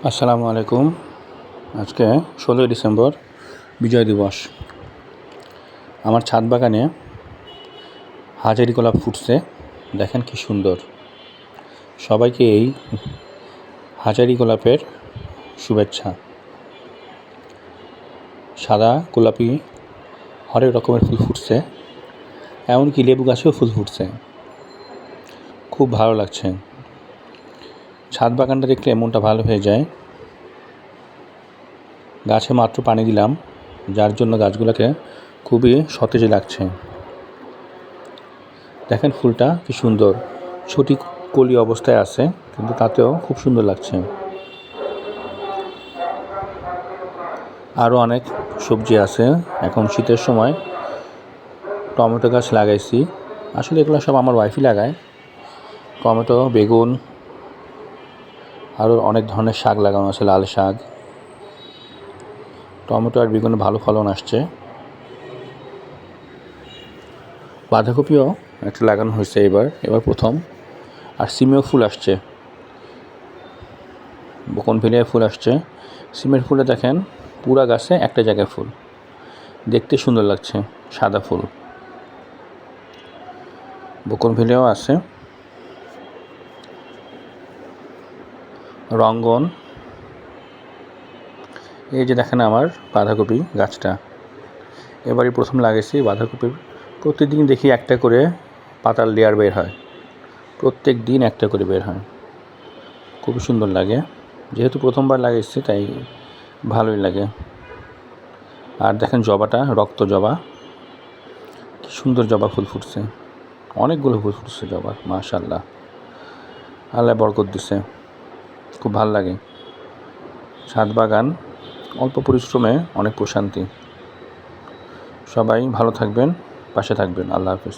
আসসালামু আলাইকুম। আজকে 16ই ডিসেম্বর বিজয় দিবস। আমার ছাদ বাগানে হাজারি গোলাপ ফুটছে, দেখেন কি সুন্দর। সবাইকে এই হাজারি গোলাপের শুভেচ্ছা। সাদা গোলাপি হরেক রকমের ফুল ফুটছে, এমনকি লেবু গাছেও ফুল ফুটছে, খুব ভালো লাগছে। ছাদ বাগানটা দেখলে মনটা ভালো হয়ে যায়। গাছে মাত্র পানি দিলাম, যার জন্য গাছগুলোকে খুবই সতেজ লাগছে। দেখেন ফুলটা কি সুন্দর, ছোটি কলি অবস্থায় আছে, কিন্তু তাতেও খুব সুন্দর লাগছে। আরও অনেক সবজি আছে। এখন শীতের সময় টমেটো গাছ লাগাইছি। আসলে এগুলো সব আমার ওয়াইফই লাগায়। টমেটো, বেগুন, আরও অনেক ধরনের শাক লাগানো আছে, লাল শাক। টমেটো আর বেগুনে ভালো ফলন আসছে। বাঁধাকপিও একটা লাগানো হয়েছে এবার প্রথম। আর সিমেও ফুল আসছে, বকনভেলিয়া ফুল আসছে। সিমের ফুলে দেখেন পুরা গাছে একটা জায়গায় ফুল, দেখতে সুন্দর লাগছে, সাদা ফুল। বকনভেলিয়াও আছে, রঙ্গন। এই যে দেখেন আমার বাঁধাকপি গাছটা, এবারই প্রথম লাগাইছি বাঁধাকপির। প্রতিদিন দেখি একটা করে পাতার লেয়ার বের হয়, প্রত্যেক দিন একটা করে বের হয়, খুবই সুন্দর লাগে। যেহেতু প্রথমবার লাগাইছি তাই ভালোই লাগে। আর দেখেন জবাটা, রক্ত জবা, কি সুন্দর জবা ফুল ফুটছে, অনেকগুলো ফুল ফুটছে জবা, মাশাআল্লাহ, আল্লাহ বরকত দিছে, খুব ভালো লাগে। ছাদ বাগান অল্প পরিশ্রমে অনেক প্রশান্তি। সবাই ভালো থাকবেন, পাশে থাকবেন। আল্লাহ হাফেজ।